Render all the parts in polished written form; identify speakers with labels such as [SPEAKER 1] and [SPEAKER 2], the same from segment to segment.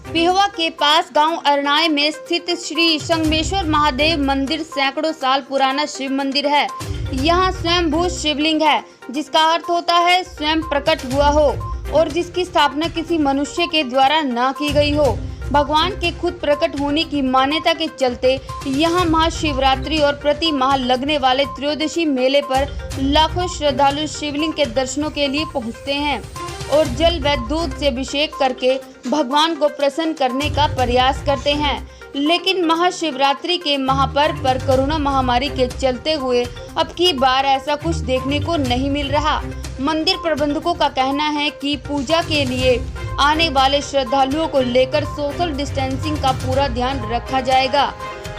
[SPEAKER 1] पिहवा के पास गांव अरनाए में स्थित श्री संगमेश्वर महादेव मंदिर सैकड़ों साल पुराना शिव मंदिर है। यहाँ स्वयंभू शिवलिंग है, जिसका अर्थ होता है स्वयं प्रकट हुआ हो और जिसकी स्थापना किसी मनुष्य के द्वारा न की गई हो। भगवान के खुद प्रकट होने की मान्यता के चलते यहाँ महाशिवरात्रि और प्रति माह लगने वाले त्रयोदशी मेले पर लाखों श्रद्धालु शिवलिंग के दर्शनों के लिए पहुँचते हैं और जल व दूध से अभिषेक करके भगवान को प्रसन्न करने का प्रयास करते हैं। लेकिन महाशिवरात्रि के महापर्व पर कोरोना महामारी के चलते हुए अब की बार ऐसा कुछ देखने को नहीं मिल रहा। मंदिर प्रबंधकों का कहना है कि पूजा के लिए आने वाले श्रद्धालुओं को लेकर सोशल डिस्टेंसिंग का पूरा ध्यान रखा जाएगा।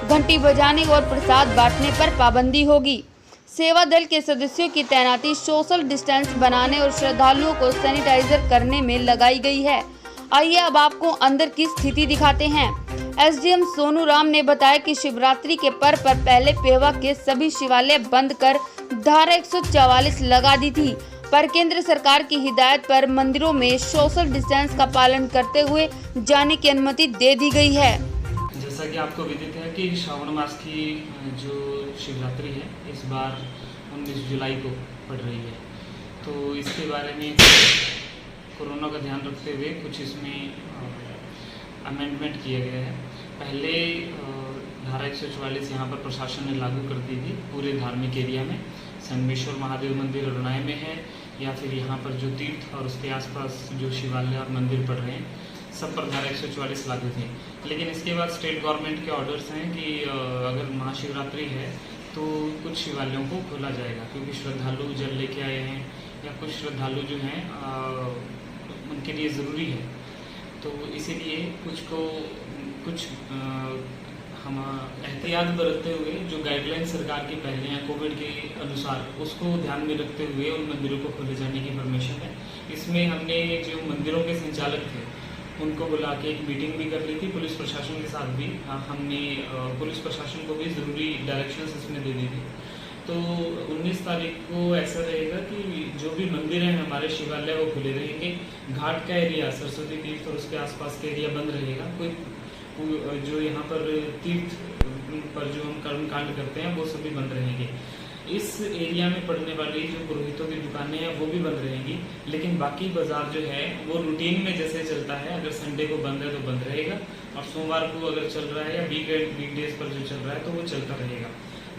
[SPEAKER 1] घंटी बजाने और प्रसाद बांटने पर पाबंदी होगी। सेवा दल के सदस्यों की तैनाती सोशल डिस्टेंस बनाने और श्रद्धालुओं को सैनिटाइजर करने में लगाई गई है। आइए अब आपको अंदर की स्थिति दिखाते हैं। एसडीएम सोनू राम ने बताया कि शिवरात्रि के पर्व पर पहले पेवा के सभी शिवालय बंद कर धारा 144 लगा दी थी, पर केंद्र सरकार की हिदायत पर मंदिरों में सोशल डिस्टेंस का पालन करते हुए जाने की अनुमति दे दी गई है।
[SPEAKER 2] जैसा कि आपको विदित है कि श्रावण मास की जो शिवरात्रि है इस बार 19 जुलाई को पड़ रही है, तो इसके बारे में कोरोना का ध्यान रखते हुए कुछ इसमें अमेंडमेंट किया गया है। पहले धारा 144 यहाँ पर प्रशासन ने लागू कर दी थी पूरे धार्मिक एरिया में। संगमेश्वर महादेव मंदिर अरनाए में है या फिर यहाँ पर जो तीर्थ और उसके आसपास जो शिवालय और मंदिर पड़ रहे हैं सब पर धारा 144 लागू थी। लेकिन इसके बाद स्टेट गवर्नमेंट के ऑर्डर्स हैं कि अगर महाशिवरात्रि है तो कुछ शिवालयों को खोला जाएगा, क्योंकि श्रद्धालु जल लेके आए हैं या कुछ श्रद्धालु जो हैं उनके लिए ज़रूरी है। तो इसीलिए कुछ हम एहतियात बरतते हुए जो गाइडलाइन सरकार की पहले हैं कोविड के अनुसार उसको ध्यान में रखते हुए उन मंदिरों को खोले जाने की परमिशन है। इसमें हमने जो मंदिरों के संचालक थे उनको बुला के एक मीटिंग भी कर ली थी, पुलिस प्रशासन के साथ भी हमने पुलिस प्रशासन को भी ज़रूरी डायरेक्शंस इसमें दे दी थी। तो 19 तारीख को ऐसा रहेगा कि जो भी मंदिर हैं हमारे शिवालय वो खुले रहेंगे। घाट का एरिया सरस्वती तीर्थ और उसके आसपास का एरिया बंद रहेगा। कोई जो यहाँ पर तीर्थ पर जो हम कर्मकांड करते हैं वो सभी बंद रहेंगे। इस एरिया में पड़ने वाली जो पुरोहितों की दुकानें हैं वो भी बंद रहेंगी, लेकिन बाकी बाजार जो है वो रूटीन में जैसे चलता है, अगर संडे को बंद है तो बंद रहेगा और सोमवार को अगर चल रहा है या वीकडेज पर जो चल रहा है तो वो चलता रहेगा।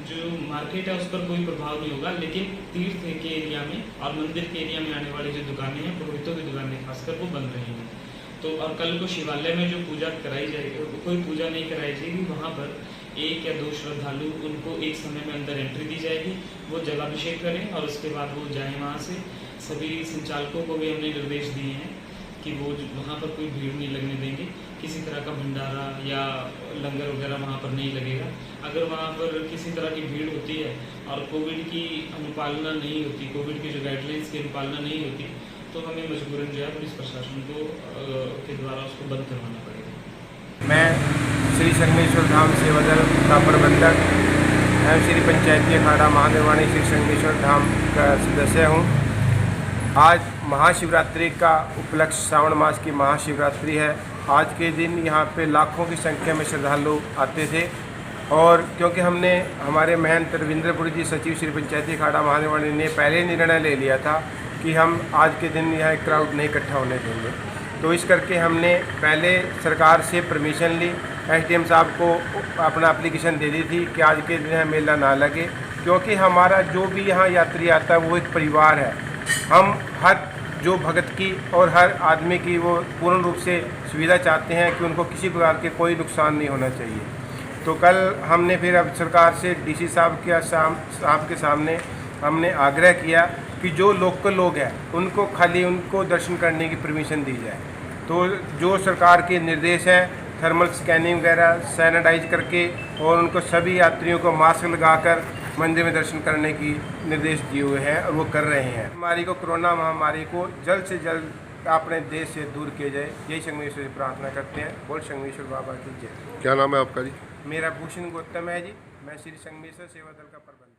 [SPEAKER 2] जो मार्केट है उस पर कोई प्रभाव नहीं होगा, लेकिन तीर्थ के एरिया में और मंदिर के एरिया में आने वाली जो दुकानें हैं पुरोहितों की दुकानें खासकर वो बंद रहेंगी। तो और कल को शिवालय में जो पूजा कराई जाएगी, कोई पूजा नहीं कराई जाएगी, वहाँ पर 1 या 2 श्रद्धालु उनको एक समय में अंदर एंट्री दी जाएगी, वो जलाभिषेक करें और उसके बाद वो जाएं वहाँ से। सभी संचालकों को भी हमने निर्देश दिए हैं कि वो वहाँ पर कोई भीड़ नहीं लगने देंगे, किसी तरह का भंडारा या लंगर वगैरह वहाँ पर नहीं लगेगा। अगर वहाँ पर किसी तरह की भीड़ होती है और कोविड की अनुपालना नहीं होती, कोविड की जो गाइडलाइंस की अनुपालना नहीं होती, तो हमें मजबूरन जो है पुलिस प्रशासन को के द्वारा उसको बंद करवाना पड़ेगा।
[SPEAKER 3] मैं श्री संगमेश्वर धाम सेवा दल का प्रबंधक एवं श्री पंचायती अखाड़ा महादेवानी श्री संगमेश्वर धाम का सदस्य हूँ। आज महाशिवरात्रि का उपलक्ष्य श्रावण मास की महाशिवरात्रि है। आज के दिन यहाँ पे लाखों की संख्या में श्रद्धालु आते थे और क्योंकि हमने हमारे महंत रविंद्रपुरी जी सचिव श्री पंचायती अखाड़ा महादेवानी ने पहले निर्णय ले लिया था कि हम आज के दिन यहाँ एक क्राउड नहीं इकट्ठा होने देंगे, तो इस करके हमने पहले सरकार से परमिशन ली। एसडीएम साहब को अपना एप्लीकेशन दे दी थी कि आज के दिन यहाँ मेला ना लगे, क्योंकि हमारा जो भी यहाँ यात्री आता है वो एक परिवार है। हम हर जो भगत की और हर आदमी की वो पूर्ण रूप से सुविधा चाहते हैं कि उनको किसी प्रकार के कोई नुकसान नहीं होना चाहिए। तो कल हमने फिर अब सरकार से डीसी साहब के सामने हमने आग्रह किया कि जो लोकल लोग हैं उनको खाली उनको दर्शन करने की परमिशन दी जाए। तो जो सरकार के निर्देश हैं थर्मल स्कैनिंग वगैरह सैनिटाइज करके और उनको सभी यात्रियों को मास्क लगाकर मंदिर में दर्शन करने की निर्देश दिए हुए हैं और वो कर रहे हैं। महामारी को कोरोना महामारी को जल्द से जल्द अपने देश से दूर किया जाए, यही संगमेश्वर से प्रार्थना करते हैं। बोल संगमेश्वर बाबा की जय।
[SPEAKER 4] क्या नाम है आपका जी?
[SPEAKER 3] मेरा भूषण गौतम है जी। मैं श्री संगमेश्वर सेवा दल का प्रबंधक।